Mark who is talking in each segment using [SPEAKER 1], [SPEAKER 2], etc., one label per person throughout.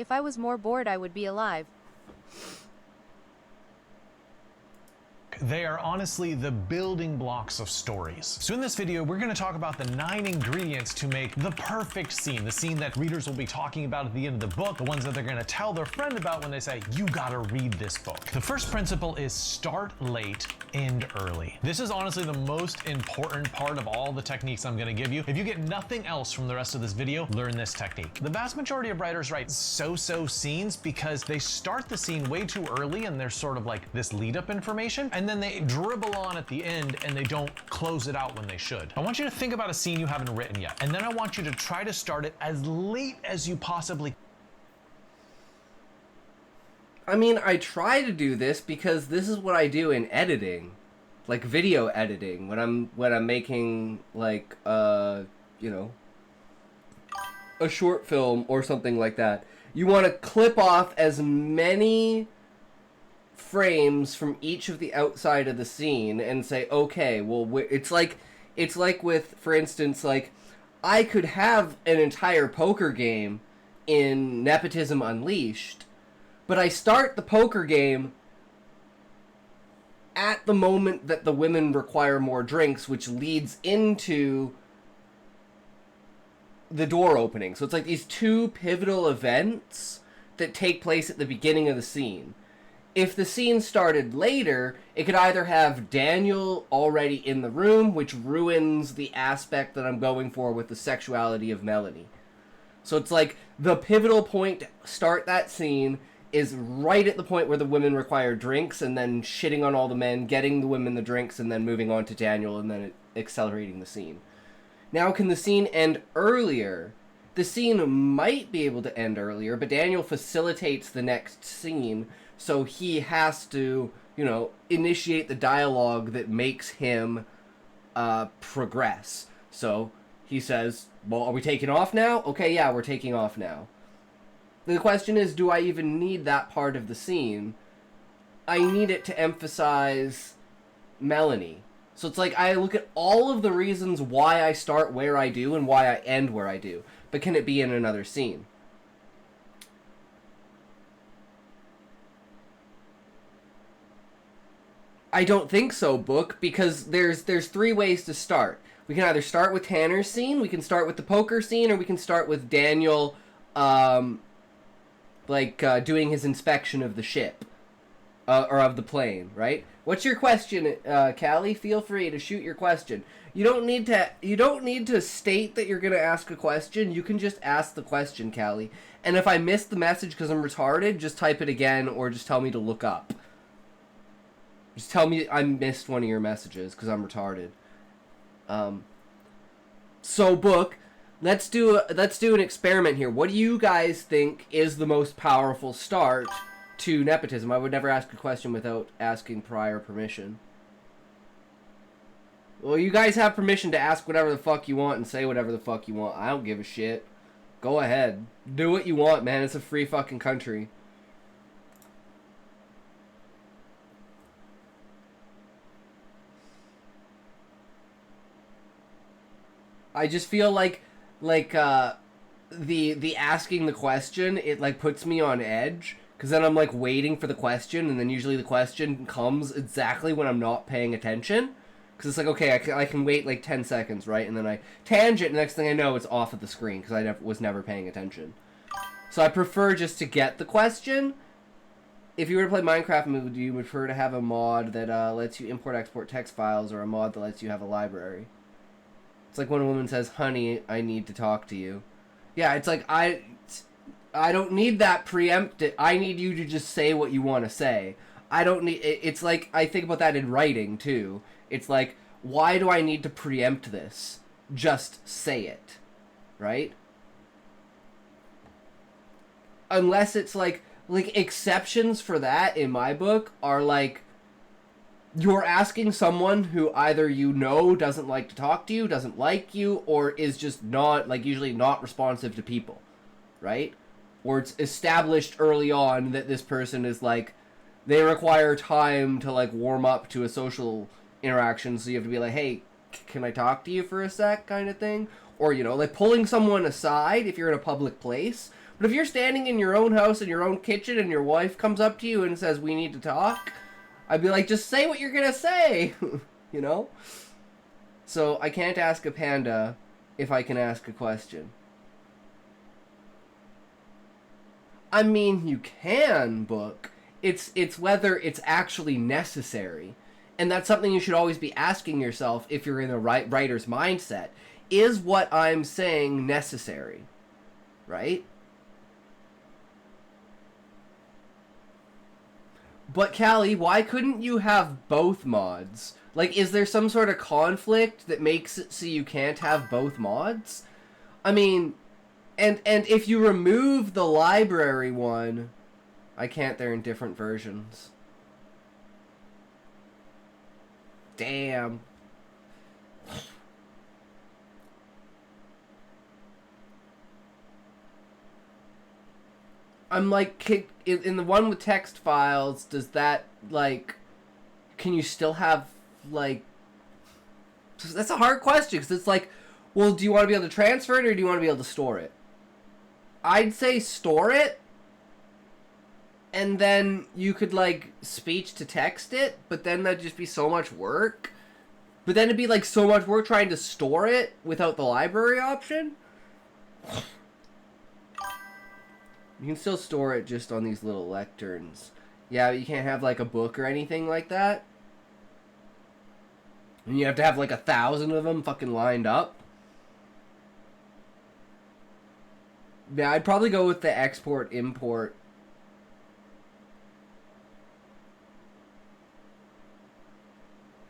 [SPEAKER 1] If I was more bored, I would be alive.
[SPEAKER 2] They are honestly the building blocks of stories. So in this video, we're gonna talk about the 9 ingredients to make the perfect scene, the scene that readers will be talking about at the end of the book, the ones that they're gonna tell their friend about when they say, you gotta read this book. The first principle is start late, end early. This is honestly the most important part of all the techniques I'm gonna give you. If you get nothing else from the rest of this video, learn this technique. The vast majority of writers write so-so scenes because they start the scene way too early and there's sort of like this lead up information, and then they dribble on at the end and they don't close it out when they should. I want you to think about a scene you haven't written yet, and then I want you to try to start it as late as you possibly.
[SPEAKER 3] I mean, I try to do this because this is what I do in editing, like video editing, when I'm making like you know, a short film or something like that. You want to clip off as many frames from each of the outside of the scene and say, okay, well, it's like with, for instance, like I could have an entire poker game in Nepotism Unleashed, but I start the poker game at the moment that the women require more drinks, which leads into the door opening. So it's like these two pivotal events that take place at the beginning of the scene. If the scene started later, it could either have Daniel already in the room, which ruins the aspect that I'm going for with the sexuality of Melanie. So it's like the pivotal point to start that scene is right at the point where the women require drinks, and then shitting on all the men, getting the women the drinks, and then moving on to Daniel, and then accelerating the scene. Now, can the scene end earlier? The scene might be able to end earlier, but Daniel facilitates the next scene, so he has to, you know, initiate the dialogue that makes him progress. So he says, well, are we taking off now? Okay, yeah, we're taking off now. The question is, do I even need that part of the scene? I need it to emphasize Melanie. So it's like I look at all of the reasons why I start where I do and why I end where I do. But can it be in another scene? I don't think so, book, because there's 3 ways to start. We can either start with Tanner's scene, we can start with the poker scene, or we can start with Daniel, doing his inspection of the ship, or of the plane, right? What's your question, Callie? Feel free to shoot your question. You don't need to state that you're gonna ask a question. You can just ask the question, Callie. And if I missed the message because I'm retarded, just type it again, or just tell me to look up. Just tell me I missed one of your messages because I'm retarded. So book, let's do an experiment here. What do you guys think is the most powerful start to nepotism? I would never ask a question without asking prior permission. Well, you guys have permission to ask whatever the fuck you want and say whatever the fuck you want. I don't give a shit. Go ahead. Do what you want, man. It's a free fucking country. I just feel like the asking the question, it like puts me on edge, because then I'm like waiting for the question, and then usually the question comes exactly when I'm not paying attention, because it's like, okay, I can wait like 10 seconds, right? And then I tangent, and next thing I know, it's off of the screen because I was never paying attention. So I prefer just to get the question. If you were to play Minecraft, would you prefer to have a mod that lets you import-export text files, or a mod that lets you have a library? It's like when a woman says, honey, I need to talk to you. Yeah, it's like, I don't need that preempted. I need you to just say what you want to say. I don't need... It's like, I think about that in writing, too. It's like, why do I need to preempt this? Just say it. Right? Unless it's like exceptions for that, in my book, are like... You're asking someone who either you know doesn't like to talk to you, doesn't like you, or is just not, like, usually not responsive to people, right? Or it's established early on that this person is, like, they require time to, like, warm up to a social interaction, so you have to be like, hey, can I talk to you for a sec, kind of thing? Or, you know, like, pulling someone aside if you're in a public place But if you're standing in your own house in your own kitchen and your wife comes up to you and says, we need to talk, I'd be like, just say what you're gonna say. You know? So I can't ask a panda if I can ask a question. I mean, you can, Book. It's whether it's actually necessary. And that's something you should always be asking yourself if you're in a writer's mindset. Is what I'm saying necessary? Right? But Callie, why couldn't you have both mods? Like, is there some sort of conflict that makes it so you can't have both mods? I mean, and if you remove the library one, I can't, they're in different versions. Damn. I'm like, in the one with text files, does that, like, can you still have, like, that's a hard question, because it's like, well, do you want to be able to transfer it, or do you want to be able to store it? I'd say store it, and then you could, like, speech to text it, but then that'd just be so much work. But then it'd be, like, so much work trying to store it without the library option. You can still store it just on these little lecterns. Yeah, but you can't have, like, a book or anything like that. And you have to have, like, 1,000 of them fucking lined up. Yeah, I'd probably go with the export-import.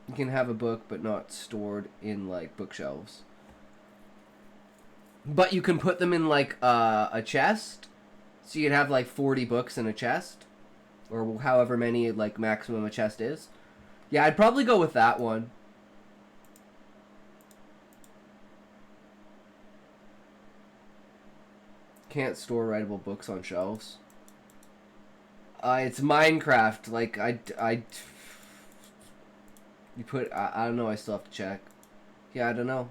[SPEAKER 3] You can have a book, but not stored in, like, bookshelves. But you can put them in, like, a chest. So you could have, like, 40 books in a chest. Or however many, like, maximum a chest is. Yeah, I'd probably go with that one. Can't store writable books on shelves. It's Minecraft. Like, you put, I don't know, I still have to check. Yeah, I don't know.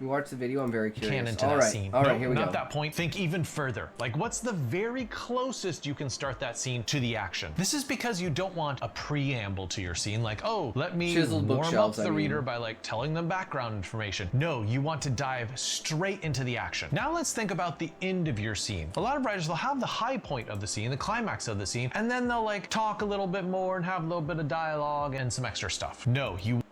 [SPEAKER 3] You watch the video, I'm very curious.
[SPEAKER 2] Canon to
[SPEAKER 3] All
[SPEAKER 2] that
[SPEAKER 3] right,
[SPEAKER 2] scene.
[SPEAKER 3] all right,
[SPEAKER 2] No,
[SPEAKER 3] here we go.
[SPEAKER 2] not that point. Think even further. Like, what's the very closest you can start that scene to the action? This is because you don't want a preamble to your scene, like, oh, let me
[SPEAKER 3] Chiseled
[SPEAKER 2] warm up
[SPEAKER 3] bookshelves,
[SPEAKER 2] the
[SPEAKER 3] I mean.
[SPEAKER 2] reader by, like, telling them background information. No, you want to dive straight into the action. Now let's think about the end of your scene. A lot of writers, they'll have the high point of the scene, the climax of the scene, and then they'll, like, talk a little bit more and have a little bit of dialogue and some extra stuff. No, you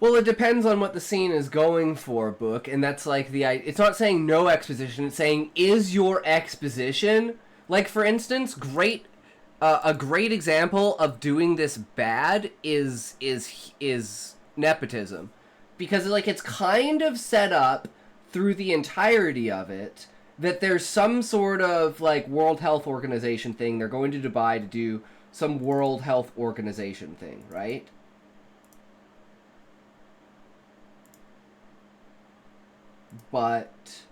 [SPEAKER 3] Well, it depends on what the scene is going for, Book, and that's like it's not saying no exposition, it's saying, is your exposition, like, for instance, a great example of doing this bad is nepotism. Because, like, it's kind of set up through the entirety of it that there's some sort of, like, World Health Organization thing. They're going to Dubai to do some World Health Organization thing, right? But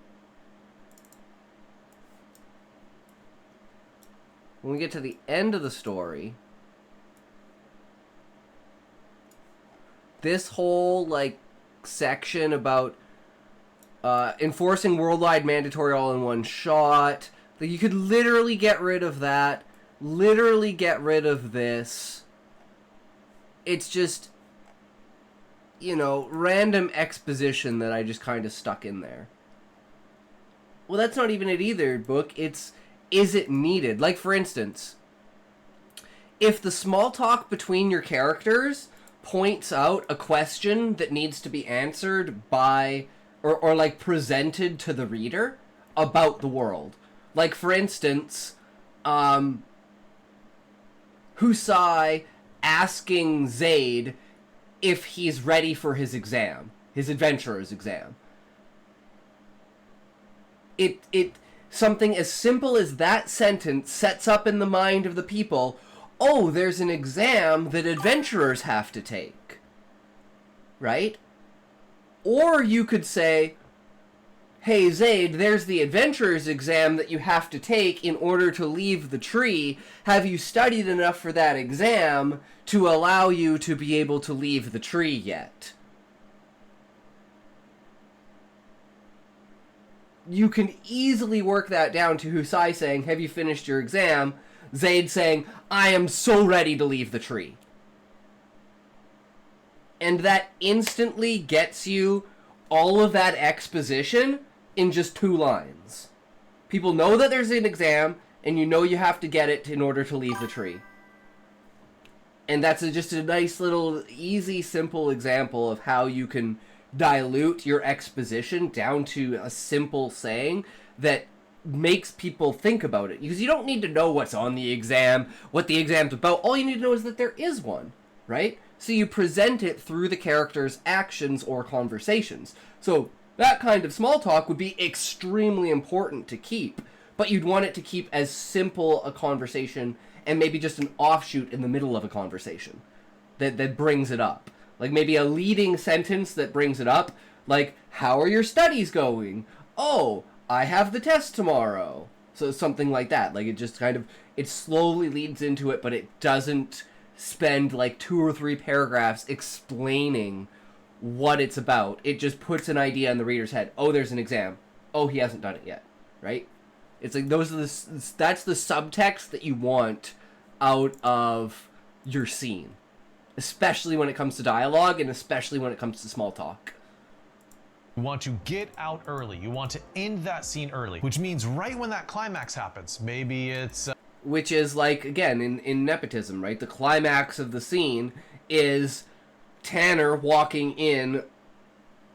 [SPEAKER 3] when we get to the end of the story, this whole, like, section about enforcing worldwide mandatory all in one shot, like, you could literally get rid of that, literally get rid of this. It's just, you know, random exposition that I just kind of stuck in there. Well, that's not even it either, Book. It's, is it needed? Like, for instance, if the small talk between your characters points out a question that needs to be answered by, or like, presented to the reader about the world. Like, for instance, Husai asking Zaid if he's ready for his exam, his adventurer's exam. It something as simple as that sentence sets up in the mind of the people, oh, there's an exam that adventurers have to take. Right? Or you could say, hey Zaid, there's the adventurer's exam that you have to take in order to leave the tree. Have you studied enough for that exam to allow you to be able to leave the tree yet? You can easily work that down to Husai saying, have you finished your exam? Zaid saying, I am so ready to leave the tree. And that instantly gets you all of that exposition in just 2 lines. People know that there's an exam, and you know you have to get it in order to leave the tree. And that's just a nice little, easy, simple example of how you can dilute your exposition down to a simple saying that makes people think about it. Because you don't need to know what's on the exam, what the exam's about. All you need to know is that there is one, right? So you present it through the character's actions or conversations. So that kind of small talk would be extremely important to keep, but you'd want it to keep as simple a conversation and maybe just an offshoot in the middle of a conversation that brings it up. Like maybe a leading sentence that brings it up, like, how are your studies going? Oh, I have the test tomorrow. So something like that. Like it just kind of, it slowly leads into it, but it doesn't spend like 2 or 3 paragraphs explaining what it's about. It just puts an idea in the reader's head. Oh, there's an exam. Oh, he hasn't done it yet, right? It's like those are that's the subtext that you want out of your scene, especially when it comes to dialogue and especially when it comes to small talk.
[SPEAKER 2] You want to get out early. You want to end that scene early, which means right when that climax happens. Maybe it's
[SPEAKER 3] which is like, again, in nepotism, right? The climax of the scene is Tanner walking in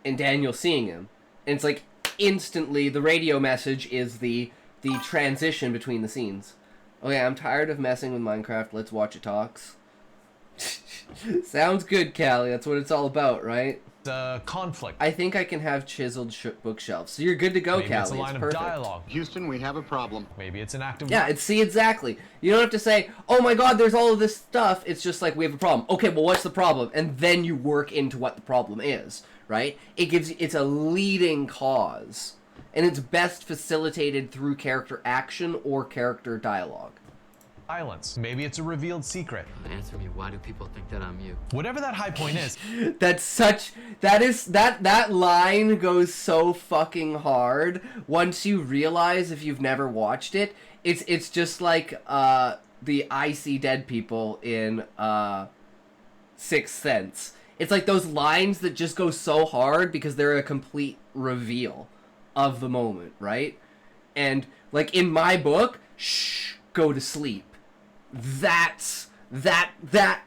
[SPEAKER 3] and Daniel seeing him. And it's like instantly the radio message is the transition between the scenes. Okay, I'm tired of messing with Minecraft. Let's watch it talks. Sounds good, Callie. That's what it's all about, right?
[SPEAKER 2] conflict.
[SPEAKER 3] I think I can have chiseled bookshelves. So you're good to go,
[SPEAKER 2] Maybe
[SPEAKER 3] Callie.
[SPEAKER 2] it's a line of dialogue.
[SPEAKER 4] Houston, we have a problem.
[SPEAKER 2] Maybe it's an act of
[SPEAKER 3] Yeah, see, exactly. You don't have to say, oh my god, there's all of this stuff. It's just like, we have a problem. Okay, well, what's the problem? And then you work into what the problem is, right? It's a leading cause. And it's best facilitated through character action or character dialogue.
[SPEAKER 2] violence. Maybe it's a revealed secret.
[SPEAKER 5] Answer me, why do people think that I'm you?
[SPEAKER 2] Whatever that high point is,
[SPEAKER 3] That line goes so fucking hard once you realize, if you've never watched it, it's just like the I see dead people in Sixth Sense. It's like those lines that just go so hard because they're a complete reveal of the moment, right? And like in my book, shh, go to sleep. That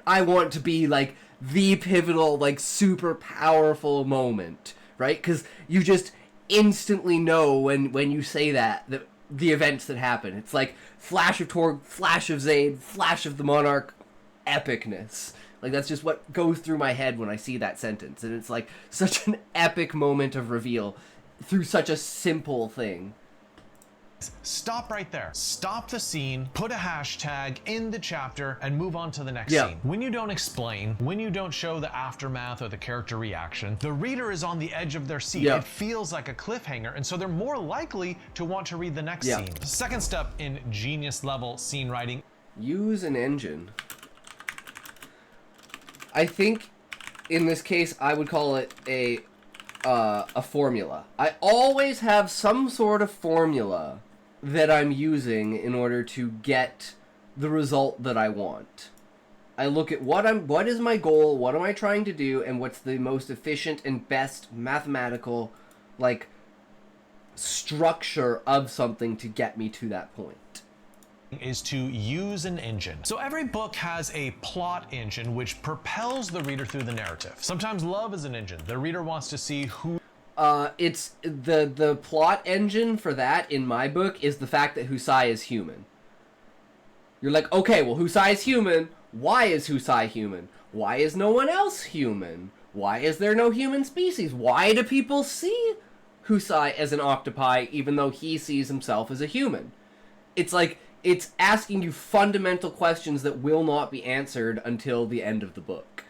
[SPEAKER 3] I want to be like the pivotal, like super powerful moment, right? Because you just instantly know when you say that the events that happen. It's like flash of Torg, flash of Zaid, flash of the Monarch, epicness. Like that's just what goes through my head when I see that sentence, and it's like such an epic moment of reveal through such a simple thing.
[SPEAKER 2] stop right there. Stop the scene, put a hashtag in the chapter, and move on to the next
[SPEAKER 3] Yeah.
[SPEAKER 2] scene. When you don't explain, when you don't show the aftermath or the character reaction, the reader is on the edge of their seat.
[SPEAKER 3] Yeah.
[SPEAKER 2] It feels like a cliffhanger, and so they're more likely to want to read the next
[SPEAKER 3] Yeah.
[SPEAKER 2] scene. Second step in genius level scene writing.
[SPEAKER 3] Use an engine. I think in this case I would call it a formula. I always have some sort of formula that I'm using in order to get the result that I want. I look at what is my goal, what am I trying to do, and what's the most efficient and best mathematical like structure of something to get me to that point.
[SPEAKER 2] Is to use an engine. So every book has a plot engine which propels the reader through the narrative. Sometimes love is an engine. The reader wants to see who
[SPEAKER 3] It's the plot engine for that in my book is the fact that Husai is human. You're like, okay, well, Husai is human. Why is Husai human? Why is no one else human? Why is there no human species? Why do people see Husai as an octopi even though he sees himself as a human? It's like, it's asking you fundamental questions that will not be answered until the end of the book.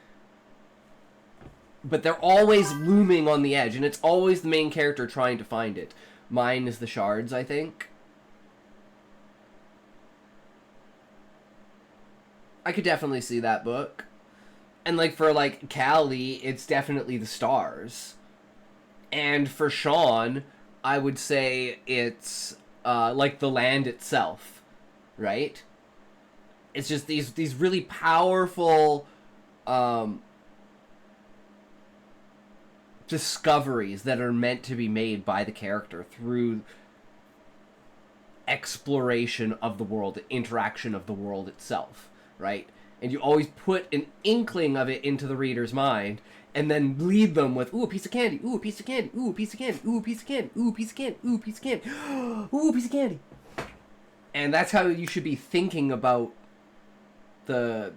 [SPEAKER 3] but they're always looming on the edge, and it's always the main character trying to find it. Mine is the Shards, I think. I could definitely see that book. And, like, for, like, Callie, it's definitely the stars. And for Sean, I would say it's, like, the land itself, right? It's just these really powerful, discoveries that are meant to be made by the character through exploration of the world, the interaction of the world itself, right? And you always put an inkling of it into the reader's mind, and then lead them with, ooh, a piece of candy, ooh, a piece of candy, ooh, a piece of candy, ooh, a piece of candy, ooh, a piece of candy, ooh, a piece of candy, ooh, a piece of candy. And that's how you should be thinking about the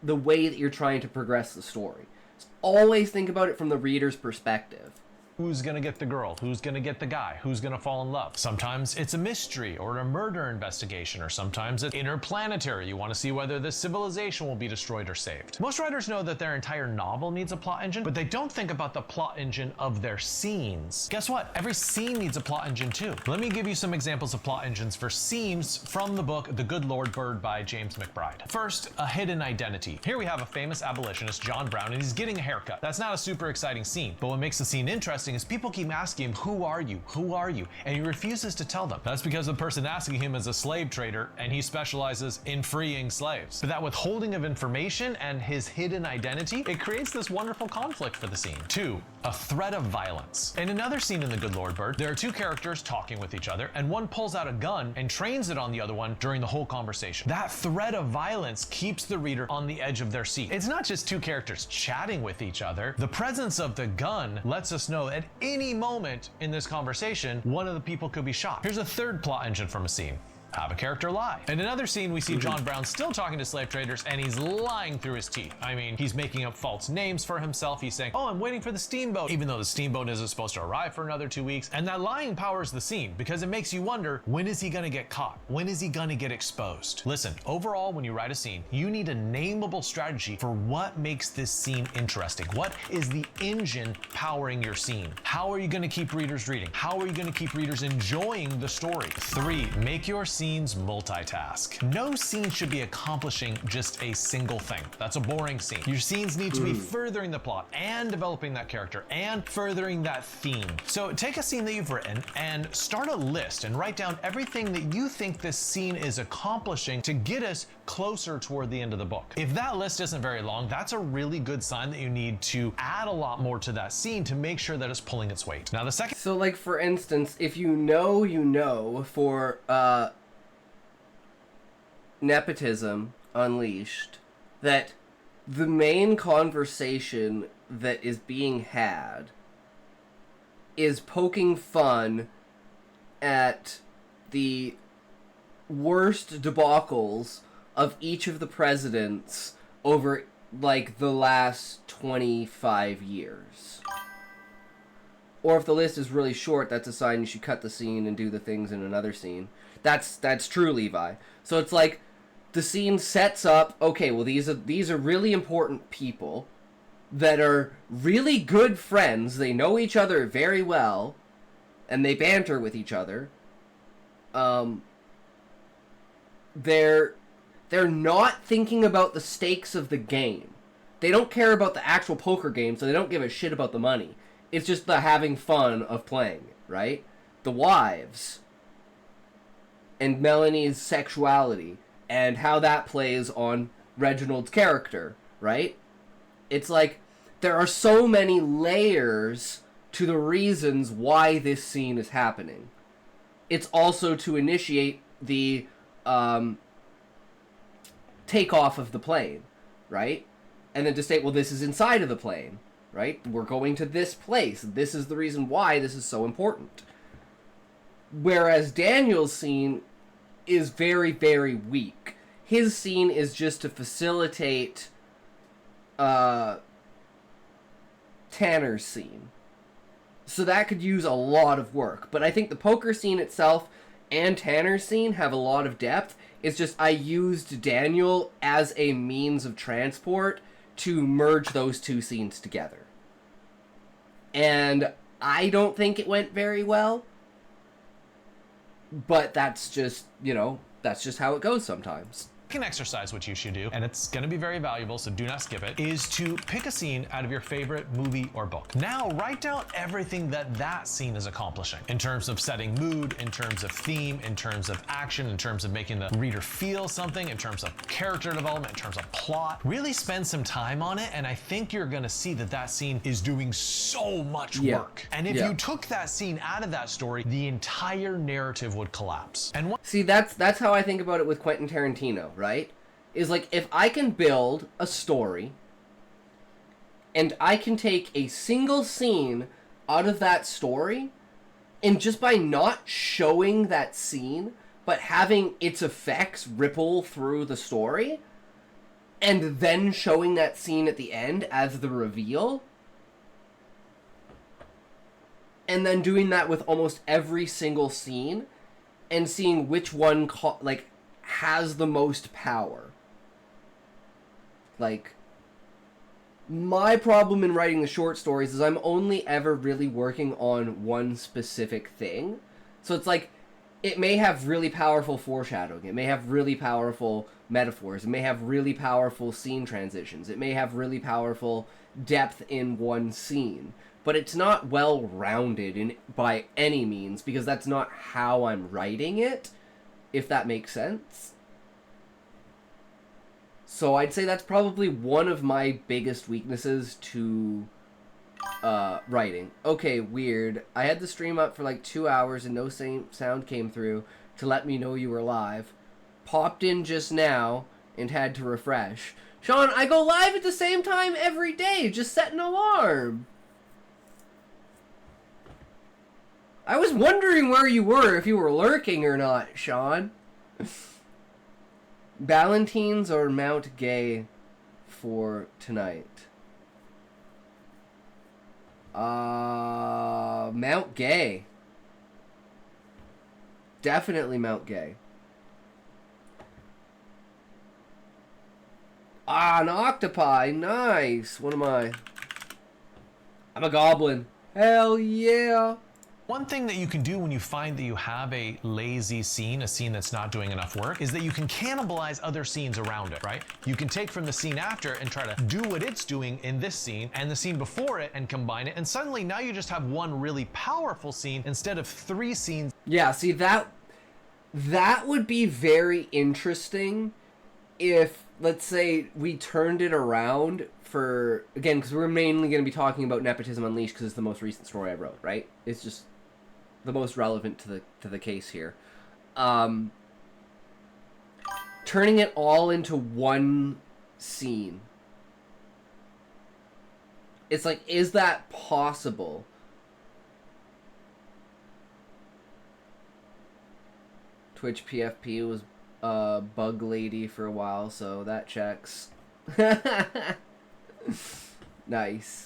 [SPEAKER 3] way that you're trying to progress the story. So always think about it from the reader's perspective.
[SPEAKER 2] Who's gonna get the girl? Who's gonna get the guy? Who's gonna fall in love? Sometimes it's a mystery or a murder investigation, or sometimes it's interplanetary. You wanna see whether this civilization will be destroyed or saved. Most writers know that their entire novel needs a plot engine, but they don't think about the plot engine of their scenes. Guess what? Every scene needs a plot engine too. Let me give you some examples of plot engines for scenes from the book The Good Lord Bird by James McBride. First, a hidden identity. Here we have a famous abolitionist, John Brown, and he's getting a haircut. That's not a super exciting scene, but what makes the scene interesting is people keep asking him, who are you? Who are you? And he refuses to tell them. That's because the person asking him is a slave trader, and he specializes in freeing slaves. But that withholding of information and his hidden identity, it creates this wonderful conflict for the scene. 2, a threat of violence. In another scene in The Good Lord Bird, there are two characters talking with each other, and one pulls out a gun and trains it on the other one during the whole conversation. That threat of violence keeps the reader on the edge of their seat. It's not just two characters chatting with each other. The presence of the gun lets us know at any moment in this conversation, one of the people could be shot. Here's a third plot engine from a scene. Have a character lie. In another scene, we see John Brown still talking to slave traders, and he's lying through his teeth. I mean, he's making up false names for himself. He's saying, oh, I'm waiting for the steamboat, even though the steamboat isn't supposed to arrive for another 2 weeks. And that lying powers the scene because it makes you wonder, when is he gonna get caught? When is he gonna get exposed? Listen, overall, when you write a scene, you need a nameable strategy for what makes this scene interesting. What is the engine powering your scene? How are you gonna keep readers reading? How are you gonna keep readers enjoying the story? 3, make your scenes multitask. No scene should be accomplishing just a single thing. That's a boring scene. Your scenes need to be furthering the plot and developing that character and furthering that theme. So take a scene that you've written and start a list and write down everything that you think this scene is accomplishing to get us closer toward the end of the book. If that list isn't very long, that's a really good sign that you need to add a lot more to that scene to make sure that it's pulling its weight. Now the second...
[SPEAKER 3] So, like, for instance, if you know for, Nepotism Unleashed, that the main conversation that is being had is poking fun at the worst debacles of each of the presidents over, like, the last 25 years. Or if the list is really short, that's a sign you should cut the scene and do the things in another scene. That's true, Levi. So it's like, the scene sets up, okay, well, these are really important people that are really good friends. They know each other very well, and they banter with each other. They're not thinking about the stakes of the game. They don't care about the actual poker game, so they don't give a shit about the money. It's just the having fun of playing, right? The wives and Melanie's sexuality and how that plays on Reginald's character, right? It's like, there are so many layers to the reasons why this scene is happening. It's also to initiate the takeoff of the plane, right? And then to state, well, this is inside of the plane, right? We're going to this place. This is the reason why this is so important. Whereas Daniel's scene is very, very weak. His scene is just to facilitate Tanner's scene. So that could use a lot of work. But I think the poker scene itself and Tanner's scene have a lot of depth. It's just I used Daniel as a means of transport to merge those two scenes together. And I don't think it went very well. But that's just, that's just how it goes sometimes.
[SPEAKER 2] Second exercise, which you should do, and it's going to be very valuable, so do not skip it, is to pick a scene out of your favorite movie or book. Now, write down everything that scene is accomplishing in terms of setting mood, in terms of theme, in terms of action, in terms of making the reader feel something, in terms of character development, in terms of plot. Really spend some time on it, and I think you're going to see that scene is doing so much work. And if you took that scene out of that story, the entire narrative would collapse. And
[SPEAKER 3] See, that's how I think about it with Quentin Tarantino, right? Is like, if I can build a story and I can take a single scene out of that story, and just by not showing that scene but having its effects ripple through the story and then showing that scene at the end as the reveal, and then doing that with almost every single scene and seeing which one has the most power. Like, my problem in writing the short stories is I'm only ever really working on one specific thing. So it's like, it may have really powerful foreshadowing. It may have really powerful metaphors. It may have really powerful scene transitions. It may have really powerful depth in one scene. But it's not well-rounded by any means, because that's not how I'm writing it, if that makes sense. So I'd say that's probably one of my biggest weaknesses to writing. Okay, weird. I had the stream up for like 2 hours and no sound came through to let me know you were live. Popped in just now and had to refresh. Sean, I go live at the same time every day. Just set an alarm. I was wondering where you were, if you were lurking or not, Sean. Ballantines or Mount Gay for tonight? Mount Gay. Definitely Mount Gay. An octopi. Nice. What am I? I'm a goblin. Hell yeah.
[SPEAKER 2] one thing that you can do when you find that you have a lazy scene, a scene that's not doing enough work, is that you can cannibalize other scenes around it, right? You can take from the scene after and try to do what it's doing in this scene and the scene before it and combine it, and suddenly now you just have one really powerful scene instead of 3 scenes.
[SPEAKER 3] Yeah, see, that would be very interesting if, let's say, we turned it around for, again, because we're mainly going to be talking about Nepotism Unleashed because it's the most recent story I wrote, right? It's just the most relevant to the case here. Turning it all into one scene. It's like, is that possible? Twitch PFP was Bug Lady for a while, so that checks. Nice.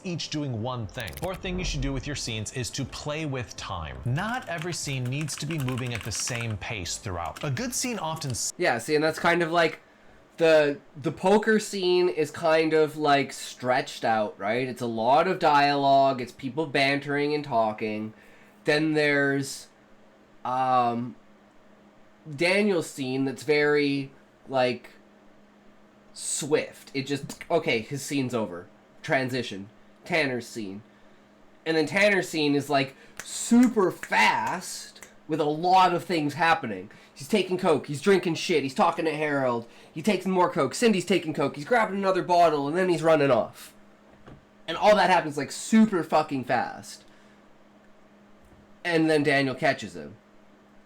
[SPEAKER 2] Each doing one thing. Fourth thing you should do with your scenes is to play with time. Not every scene needs to be moving at the same pace throughout. A good scene often...
[SPEAKER 3] Yeah, see, and that's kind of like the poker scene is kind of like stretched out, right? It's a lot of dialogue, it's people bantering and talking. Then there's Daniel's scene that's very like swift. It just, okay, his scene's over. Transition. Tanner's scene. And then Tanner's scene is like super fast with a lot of things happening. He's taking coke, he's drinking shit, he's talking to Harold, he takes more coke, Cindy's taking coke, he's grabbing another bottle, and then he's running off. And all that happens like super fucking fast. And then Daniel catches him.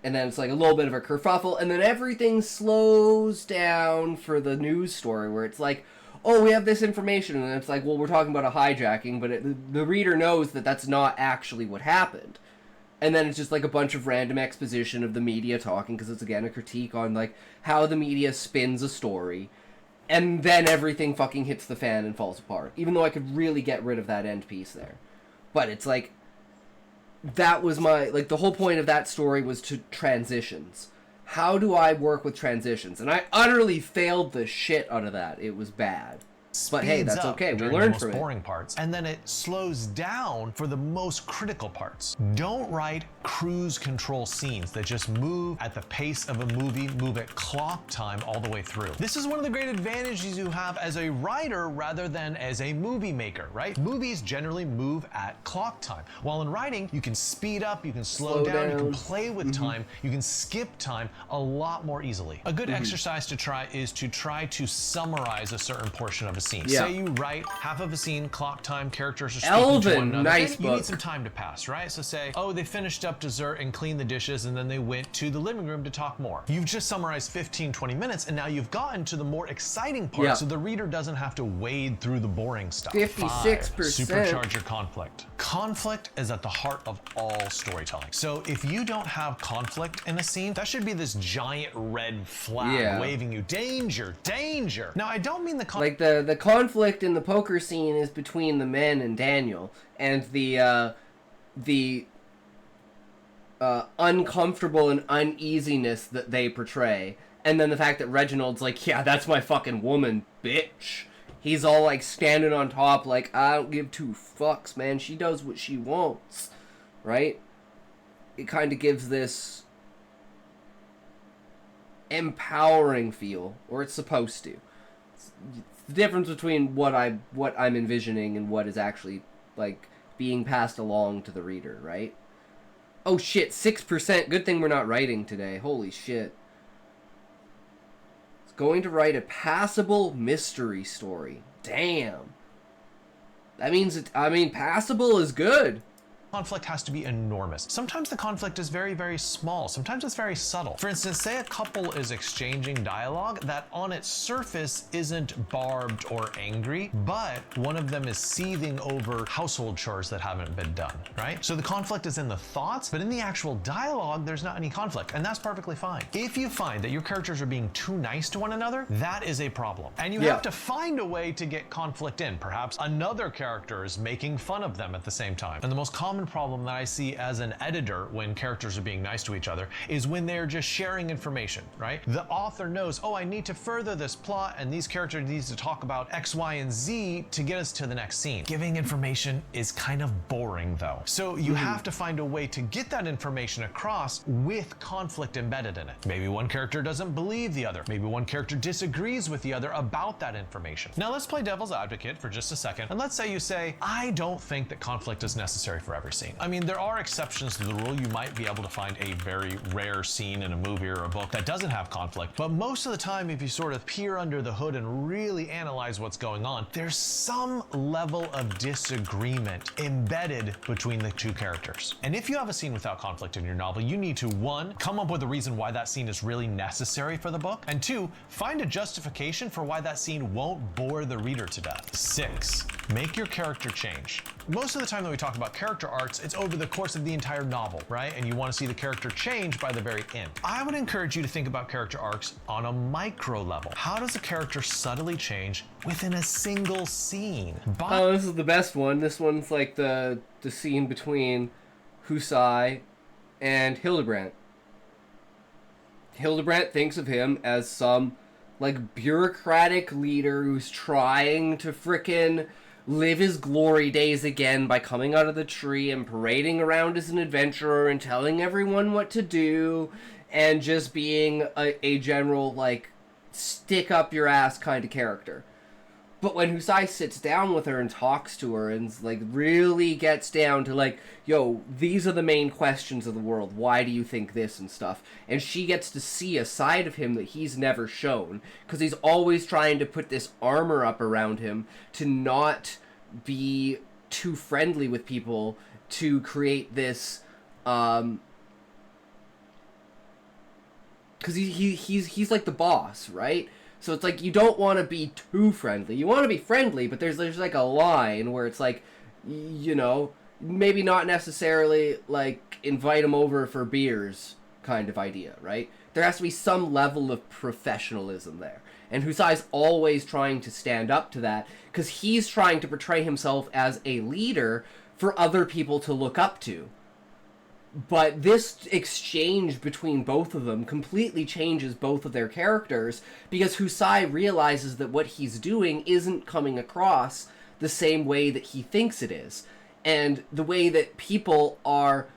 [SPEAKER 3] And then it's like a little bit of a kerfuffle, and then everything slows down for the news story where it's like, oh, we have this information, and it's like, well, we're talking about a hijacking, but the reader knows that that's not actually what happened. And then it's just like a bunch of random exposition of the media talking, because it's, again, a critique on, like, how the media spins a story, and then everything fucking hits the fan and falls apart, even though I could really get rid of that end piece there. But it's like, that was my, like, the whole point of that story was to transitions. How do I work with transitions? And I utterly failed the shit out of that. It was bad. But hey,
[SPEAKER 2] speeds
[SPEAKER 3] that's
[SPEAKER 2] up
[SPEAKER 3] okay. We
[SPEAKER 2] during the
[SPEAKER 3] learn
[SPEAKER 2] most
[SPEAKER 3] from it.
[SPEAKER 2] boring parts, and then it slows down for the most critical parts. Don't write cruise control scenes that just move at the pace of a movie, move at clock time all the way through. This is one of the great advantages you have as a writer rather than as a movie maker, right? Movies generally move at clock time, while in writing, you can speed up, you can slow down, you can play with time, you can skip time a lot more easily. A good exercise to try is to try to summarize a certain portion of a scene.
[SPEAKER 3] Yeah.
[SPEAKER 2] Say you write half of a scene, clock time, characters are speaking to one
[SPEAKER 3] Elvin,
[SPEAKER 2] another.
[SPEAKER 3] nice
[SPEAKER 2] You need
[SPEAKER 3] book.
[SPEAKER 2] some time to pass, right? So say, oh, they finished up dessert and cleaned the dishes and then they went to the living room to talk more. You've just summarized 15, 20 minutes and now you've gotten to the more exciting part
[SPEAKER 3] Yeah.
[SPEAKER 2] so the reader doesn't have to wade through the boring stuff.
[SPEAKER 3] 56%.
[SPEAKER 2] Supercharge your conflict. Conflict is at the heart of all storytelling. So if you don't have conflict in a scene, that should be this giant red flag
[SPEAKER 3] Yeah.
[SPEAKER 2] waving you, danger, danger. Now I don't mean the
[SPEAKER 3] Like the conflict in the poker scene is between the men and Daniel, and the uncomfortable and uneasiness that they portray, and then the fact that Reginald's like, yeah, that's my fucking woman, bitch. He's all like standing on top, like, I don't give two fucks, man. She does what she wants, right? It kind of gives this empowering feel, or it's supposed to. It's the difference between what I'm envisioning and what is actually like being passed along to the reader, right? Oh shit, 6%. Good thing we're not writing today. Holy shit. It's going to write a passable mystery story. Damn. That means passable is good.
[SPEAKER 2] conflict has to be enormous. Sometimes the conflict is very, very small. Sometimes it's very subtle. For instance, say a couple is exchanging dialogue that on its surface isn't barbed or angry, but one of them is seething over household chores that haven't been done, right? So the conflict is in the thoughts, but in the actual dialogue, there's not any conflict, and that's perfectly fine. If you find that your characters are being too nice to one another, that is a problem. And you have to find a way to get conflict in. Perhaps another character is making fun of them at the same time. And the most common problem that I see as an editor when characters are being nice to each other is when they're just sharing information, right? The author knows, oh, I need to further this plot and these characters need to talk about X, Y, and Z to get us to the next scene. Giving information is kind of boring though. So you have to find a way to get that information across with conflict embedded in it. Maybe one character doesn't believe the other. Maybe one character disagrees with the other about that information. Now let's play devil's advocate for just a second. And let's say you say, I don't think that conflict is necessary for every scene. I mean, there are exceptions to the rule. You might be able to find a very rare scene in a movie or a book that doesn't have conflict. But most of the time, if you sort of peer under the hood and really analyze what's going on, there's some level of disagreement embedded between the two characters. And if you have a scene without conflict in your novel, you need to, one, come up with a reason why that scene is really necessary for the book, and two, find a justification for why that scene won't bore the reader to death. 6, make your character change. Most of the time that we talk about character arcs, it's over the course of the entire novel, right? And you want to see the character change by the very end. I would encourage you to think about character arcs on a micro level. How does a character subtly change within a single scene?
[SPEAKER 3] Oh, this is the best one. This one's like the scene between Husai and Hildebrandt. Hildebrandt thinks of him as some like bureaucratic leader who's trying to frickin' live his glory days again by coming out of the tree and parading around as an adventurer and telling everyone what to do and just being a general like stick up your ass kind of character. But when Husai sits down with her and talks to her and like really gets down to like, yo, these are the main questions of the world. Why do you think this and stuff? And she gets to see a side of him that he's never shown because he's always trying to put this armor up around him to not be too friendly with people, to create this because he's like the boss, right? So it's like you don't want to be too friendly. You want to be friendly, but there's like a line where it's like, you know, maybe not necessarily like invite him over for beers kind of idea, right? There has to be some level of professionalism there. And Husai's always trying to stand up to that because he's trying to portray himself as a leader for other people to look up to. But this exchange between both of them completely changes both of their characters, because Husai realizes that what he's doing isn't coming across the same way that he thinks it is. And the way that people are...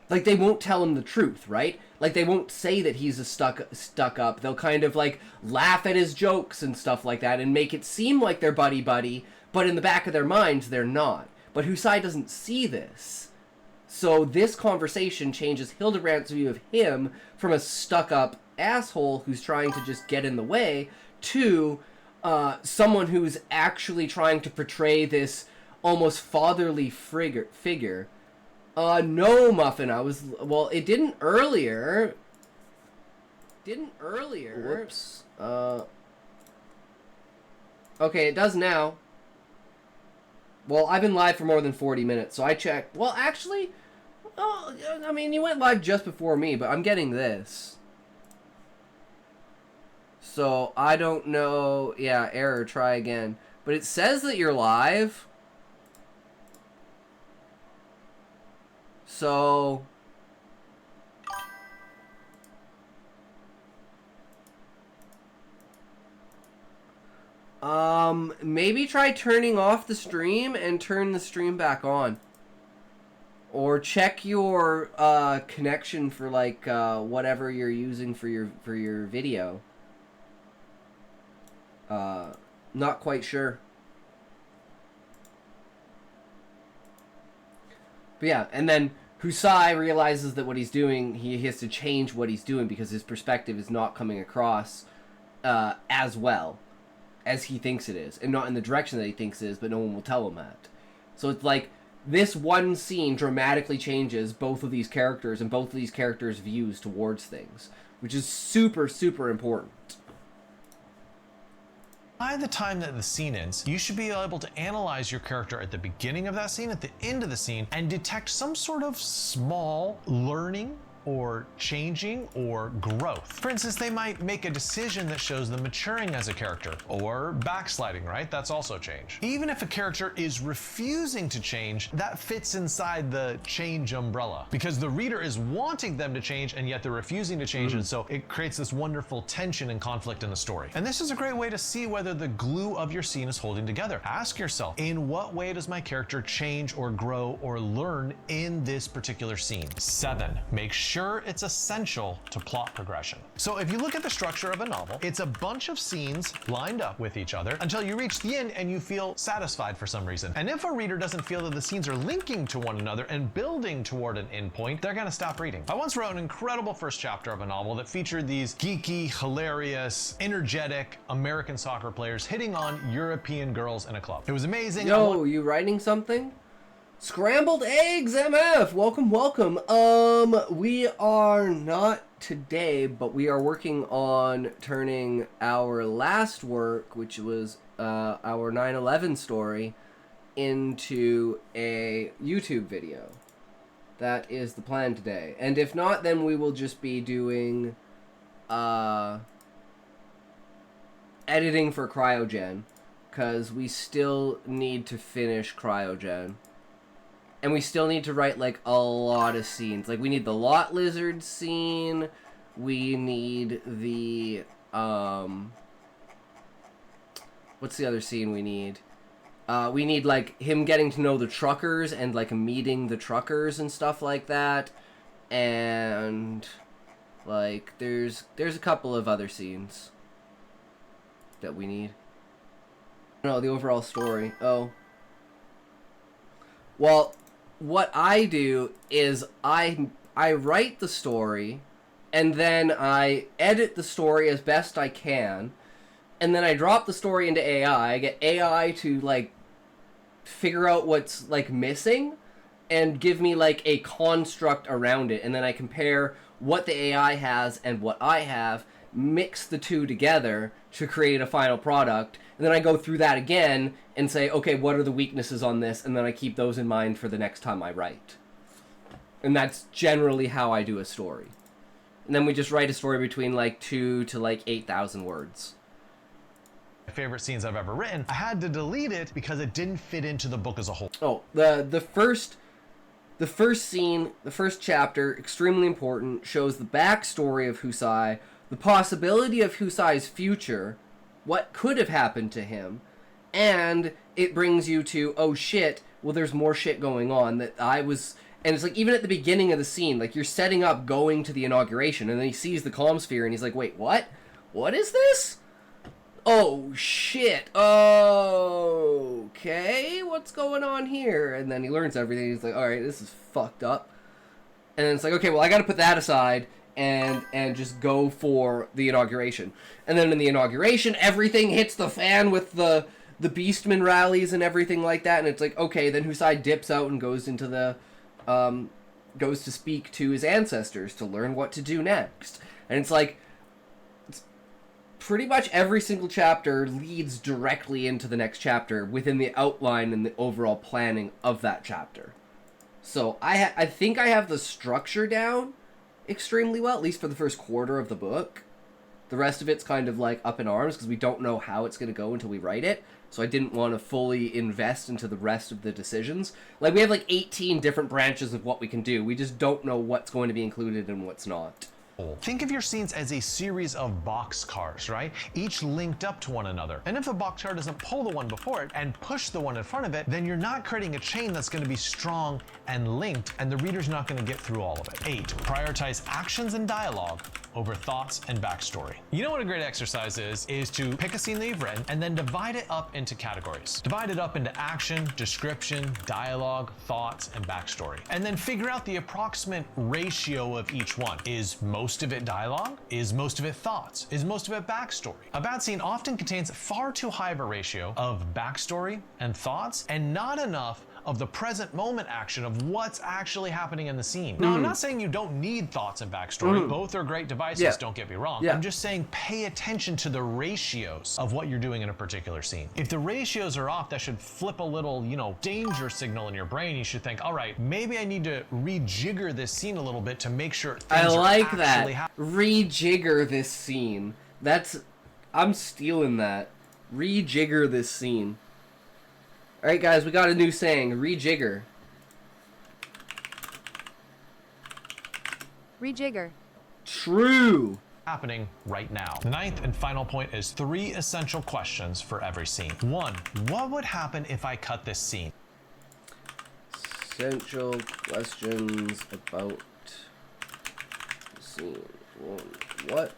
[SPEAKER 3] like, they won't tell him the truth, right? Like, they won't say that he's a stuck up. They'll kind of, like, laugh at his jokes and stuff like that and make it seem like they're buddy-buddy, but in the back of their minds, they're not. But Husai doesn't see this. So this conversation changes Hildebrandt's view of him from a stuck-up asshole who's trying to just get in the way to someone who's actually trying to portray this almost fatherly figure. No, Muffin, well, it didn't earlier. Whoops. Okay, it does now. Well, I've been live for more than 40 minutes, so I checked. Well, actually, I mean, you went live just before me, but I'm getting this. So, I don't know. Yeah, error, try again. But it says that you're live. So... maybe try turning off the stream and turn the stream back on. Or check your, connection for, like, whatever you're using for your video. Not quite sure. But yeah, and then Husai realizes that what he's doing, he has to change what he's doing because his perspective is not coming across, as well as he thinks it is, and not in the direction that he thinks it is, but no one will tell him that. So it's like, this one scene dramatically changes both of these characters and both of these characters' views towards things, which is super, super important.
[SPEAKER 2] By the time that the scene ends, you should be able to analyze your character at the beginning of that scene, at the end of the scene, and detect some sort of small learning or changing or growth. For instance, they might make a decision that shows them maturing as a character, or backsliding, right? That's also change. Even if a character is refusing to change, that fits inside the change umbrella, because the reader is wanting them to change and yet they're refusing to change, and so it creates this wonderful tension and conflict in the story. And this is a great way to see whether the glue of your scene is holding together. Ask yourself, in what way does my character change or grow or learn in this particular scene? 7, make sure it's essential to plot progression. So if you look at the structure of a novel, it's a bunch of scenes lined up with each other until you reach the end and you feel satisfied for some reason. And if a reader doesn't feel that the scenes are linking to one another and building toward an endpoint, they're gonna stop reading. I once wrote an incredible first chapter of a novel that featured these geeky, hilarious, energetic American soccer players hitting on European girls in a club. It was amazing.
[SPEAKER 3] Yo, you writing something? Scrambled Eggs MF, welcome, welcome. We are not today, but we are working on turning our last work, which was our 9/11 story, into a YouTube video. That is the plan today. And if not, then we will just be doing editing for Cryogen, because we still need to finish Cryogen. And we still need to write, like, a lot of scenes. Like, we need the lot lizard scene. We need the, what's the other scene we need? We need, like, him getting to know the truckers and, like, meeting the truckers and stuff like that. And, like, there's a couple of other scenes that we need. No, the overall story. Oh. Well... what I do is I write the story, and then I edit the story as best I can, and then I drop the story into AI. I get AI to, like, figure out what's, like, missing, and give me, like, a construct around it, and then I compare what the AI has and what I have, mix the two together to create a final product, and then I go through that again and say, okay, what are the weaknesses on this? And then I keep those in mind for the next time I write. And that's generally how I do a story. And then we just write a story between, like, 2,000 to, like, 8,000 words.
[SPEAKER 2] My favorite scenes I've ever written. I had to delete it because it didn't fit into the book as a whole.
[SPEAKER 3] Oh, the first The first scene, the first chapter, extremely important, shows the backstory of Husai, the possibility of Husai's future, what could have happened to him, and it brings you to, oh shit, well there's more shit going on that I was... And it's like, even at the beginning of the scene, like, you're setting up going to the inauguration, and then he sees the calm sphere, and he's like, wait, what? What is this? Oh, shit. Okay, what's going on here? And then he learns everything. He's like, alright, this is fucked up. And then it's like, okay, well, I gotta put that aside and just go for the inauguration. And then in the inauguration, everything hits the fan with the Beastmen rallies and everything like that. And it's like, okay, then Husai dips out and goes into the... goes to speak to his ancestors to learn what to do next. And it's like... pretty much every single chapter leads directly into the next chapter within the outline and the overall planning of that chapter. So I think I have the structure down extremely well, at least for the first quarter of the book. The rest of it's kind of like up in arms because we don't know how it's going to go until we write it. So I didn't want to fully invest into the rest of the decisions. Like, we have like 18 different branches of what we can do. We just don't know what's going to be included and what's not.
[SPEAKER 2] Think of your scenes as a series of boxcars, right? Each linked up to one another. And if a boxcar doesn't pull the one before it and push the one in front of it, then you're not creating a chain that's going to be strong and linked, and the reader's not going to get through all of it. 8. Prioritize actions and dialogue over thoughts and backstory. You know what a great exercise is to pick a scene that you've read and then divide it up into categories. Divide it up into action, description, dialogue, thoughts, and backstory. And then figure out the approximate ratio of each one. Is most of it dialogue? Is most of it thoughts? Is most of it backstory? A bad scene often contains far too high of a ratio of backstory and thoughts, and not enough of the present moment action of what's actually happening in the scene. Now, I'm not saying you don't need thoughts and backstory. Both are great devices, don't get me wrong. I'm just saying pay attention to the ratios of what you're doing in a particular scene. If the ratios are off, that should flip a little, danger signal in your brain. You should think, all right, maybe I need to rejigger this scene a little bit to make sure things
[SPEAKER 3] I like
[SPEAKER 2] are
[SPEAKER 3] that.
[SPEAKER 2] actually happening.
[SPEAKER 3] Rejigger this scene. I'm stealing that. Rejigger this scene. Alright guys, we got a new saying, rejigger.
[SPEAKER 1] Rejigger.
[SPEAKER 3] True.
[SPEAKER 2] Happening right now. The 9th and final point is 3 essential questions for every scene. 1, what would happen if I cut this scene?
[SPEAKER 3] Essential questions about the scene. 1, what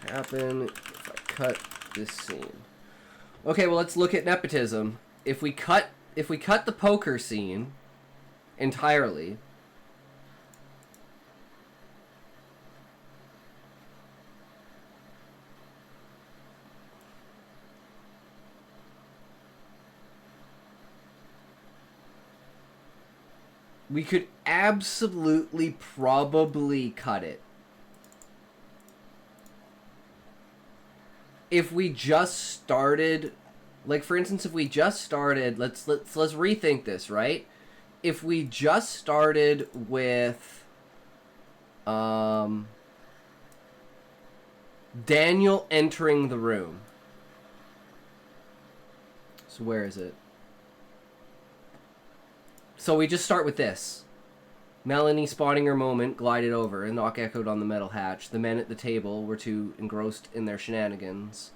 [SPEAKER 3] happen if I cut this scene? Okay, well, let's look at nepotism. If we cut the poker scene entirely, we could absolutely probably cut it. If we just started, like, for instance, if we just started, let's rethink this, right? If we just started with Daniel entering the room. So where is it? So we just start with this. Melanie, spotting her moment, glided over. A knock echoed on the metal hatch. The men at the table were too engrossed in their shenanigans.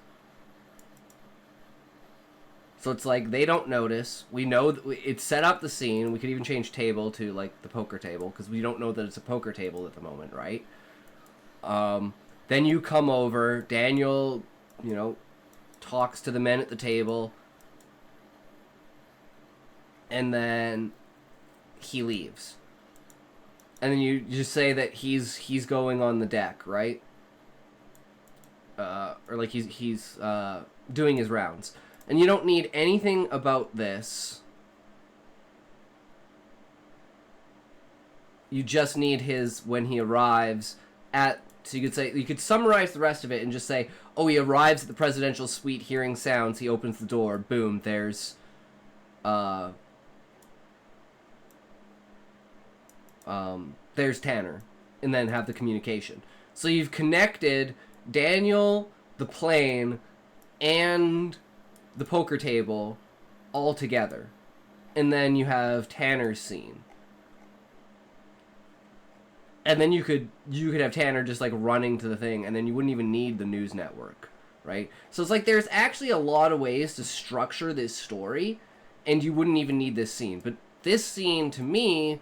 [SPEAKER 3] So it's like, they don't notice. We know that it's set up the scene. We could even change table to, like, the poker table, because we don't know that it's a poker table at the moment, right? Then you come over. Daniel, talks to the men at the table. And then he leaves. And then you just say that he's going on the deck, right? Or like he's doing his rounds. And you don't need anything about this. You just need his when he arrives at. So you could summarize the rest of it and just say, oh, he arrives at the presidential suite, hearing sounds. He opens the door. Boom. There's Tanner, and then have the communication. So you've connected Daniel, the plane, and the poker table all together. And then you have Tanner's scene. And then you could have Tanner just like running to the thing, and then you wouldn't even need the news network, right? So it's like there's actually a lot of ways to structure this story, and you wouldn't even need this scene. But this scene, to me,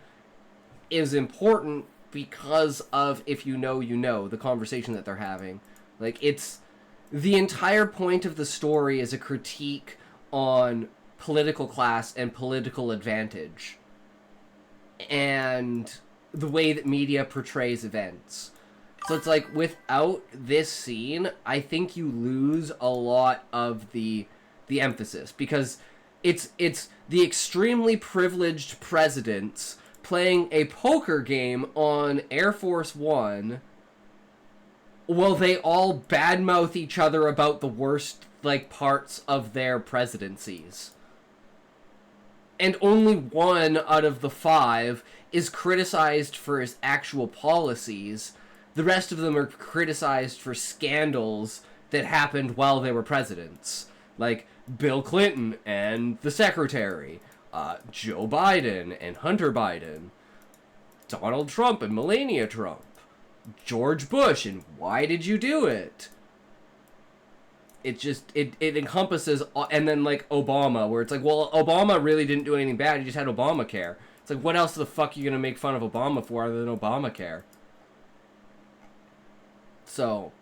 [SPEAKER 3] is important because of, if you know, the conversation that they're having. Like, it's the entire point of the story is a critique on political class and political advantage, and the way that media portrays events. So it's like, without this scene, I think you lose a lot of the emphasis, because it's the extremely privileged presidents playing a poker game on Air Force One while they all badmouth each other about the worst, like, parts of their presidencies. And only one out of the 5 is criticized for his actual policies. The rest of them are criticized for scandals that happened while they were presidents. Like Bill Clinton and the secretary, Joe Biden and Hunter Biden, Donald Trump and Melania Trump, George Bush and why did you do it? It just, it encompasses, and then like Obama, where it's like, well, Obama really didn't do anything bad, he just had Obamacare. It's like, what else the fuck are you gonna make fun of Obama for other than Obamacare? So,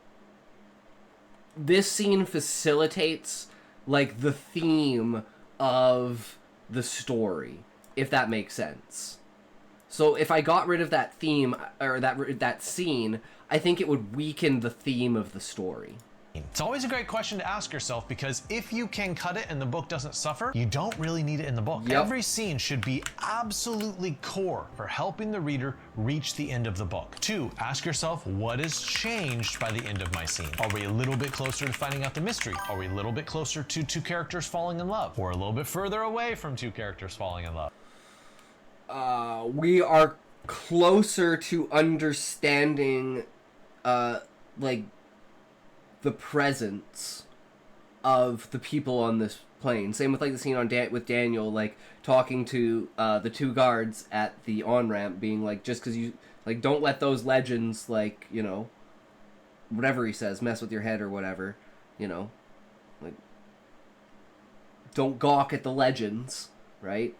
[SPEAKER 3] this scene facilitates, like, the theme of the story, if that makes sense. So if I got rid of that theme, or that scene, I think it would weaken the theme of the story.
[SPEAKER 2] It's always a great question to ask yourself, because if you can cut it and the book doesn't suffer, you don't really need it in the book.
[SPEAKER 3] Yep.
[SPEAKER 2] Every scene should be absolutely core for helping the reader reach the end of the book. 2, ask yourself, what has changed by the end of my scene? Are we a little bit closer to finding out the mystery? Are we a little bit closer to 2 characters falling in love? Or a little bit further away from 2 characters falling in love?
[SPEAKER 3] We are closer to understanding, like, the presence of the people on this plane. Same with like the scene on with Daniel, like talking to the 2 guards at the on-ramp, being like, just because you, like, don't let those legends, like, you know, whatever he says, mess with your head or whatever, you know, like, don't gawk at the legends, right?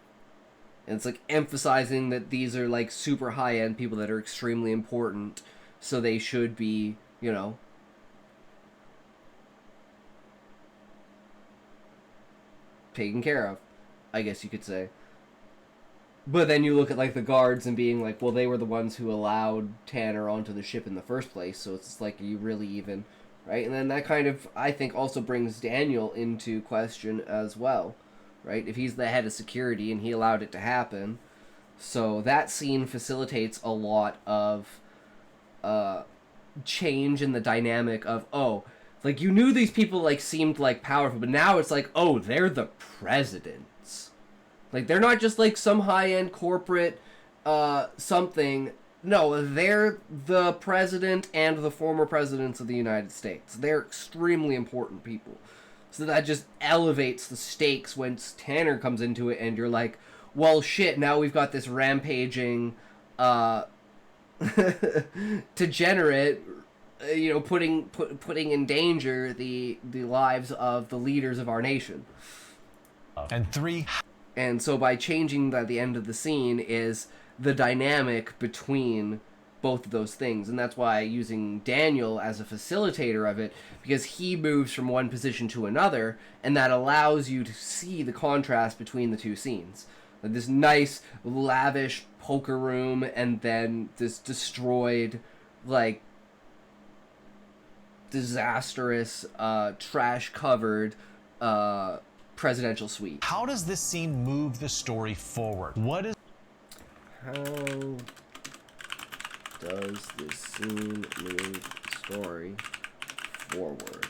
[SPEAKER 3] And it's like emphasizing that these are like super high-end people that are extremely important, so they should be, you know, taken care of, I guess you could say. But then you look at like the guards and being like, well, they were the ones who allowed Tanner onto the ship in the first place, so it's like, are you really even, right? And then that kind of, I think, also brings Daniel into question as well, right? If he's the head of security and he allowed it to happen. So that scene facilitates a lot of change in the dynamic of, oh, like, you knew these people, like, seemed, like, powerful, but now it's like, oh, they're the presidents. Like, they're not just, like, some high-end corporate, something. No, they're the president and the former presidents of the United States. They're extremely important people. So that just elevates the stakes once Tanner comes into it, and you're like, well, shit, now we've got this rampaging, degenerate, you know, putting in danger the lives of the leaders of our nation.
[SPEAKER 2] And 3.
[SPEAKER 3] And so by changing that, the end of the scene is the dynamic between both of those things. And that's why using Daniel as a facilitator of it, because he moves from one position to another, and that allows you to see the contrast between the 2 scenes. Like this nice, lavish poker room, and then this destroyed, like, disastrous, trash-covered, presidential suite.
[SPEAKER 2] How does this scene move the story forward? What is...
[SPEAKER 3] How does this scene move the story forward?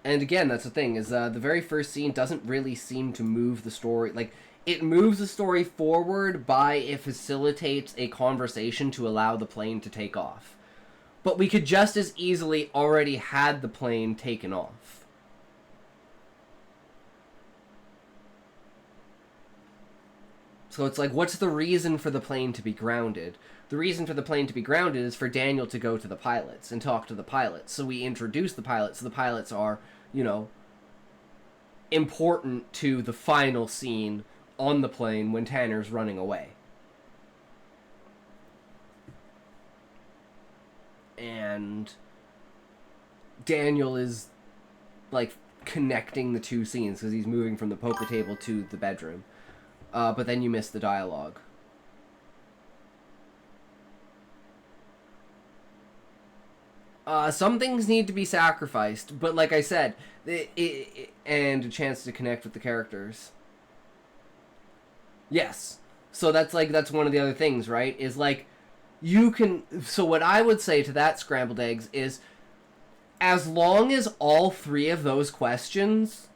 [SPEAKER 3] And again, that's the thing, is the very first scene doesn't really seem to move the story. Like, it moves the story forward by it facilitates a conversation to allow the plane to take off. But we could just as easily already had the plane taken off. So it's like, what's the reason for the plane to be grounded? The reason for the plane to be grounded is for Daniel to go to the pilots and talk to the pilots. So we introduce the pilots. So the pilots are, you know, important to the final scene on the plane when Tanner's running away. And Daniel is, like, connecting the two scenes because he's moving from the poker table to the bedroom. But then you miss the dialogue. Some things need to be sacrificed, but like I said, and a chance to connect with the characters. Yes. So that's one of the other things, right? Is like, you can... So what I would say to that, Scrambled Eggs, is as long as all three of those questions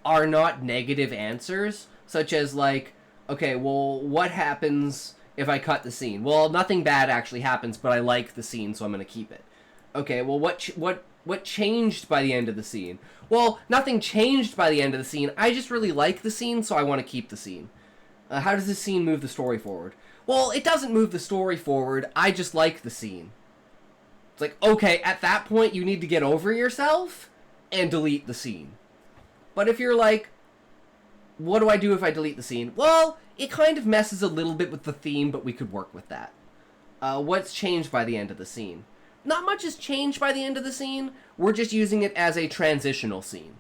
[SPEAKER 3] are not negative answers, such as like, okay, well, what happens if I cut the scene? Well, nothing bad actually happens, but I like the scene, so I'm going to keep it. Okay, well, what changed by the end of the scene? Well, nothing changed by the end of the scene. I just really like the scene, so I want to keep the scene. How does this scene move the story forward? Well, it doesn't move the story forward. I just like the scene. It's like, okay, at that point, you need to get over yourself and delete the scene. But if you're like, what do I do if I delete the scene? Well, it kind of messes a little bit with the theme, but we could work with that. What's changed by the end of the scene? Not much has changed by the end of the scene. We're just using it as a transitional scene.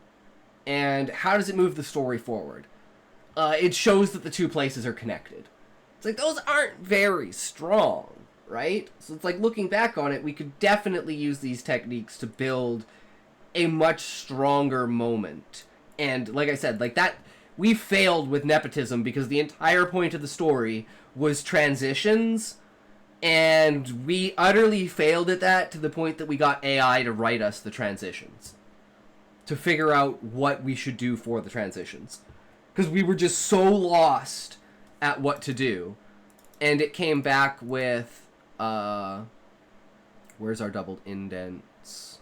[SPEAKER 3] And how does it move the story forward? It shows that the two places are connected. It's like, those aren't very strong, right? So it's like, looking back on it, we could definitely use these techniques to build a much stronger moment. And like I said, like that, we failed with nepotism because the entire point of the story was transitions. And we utterly failed at that to the point that we got AI to write us the transitions. To figure out what we should do for the transitions. Because we were just so lost at what to do. And it came back with... where's our doubled indents?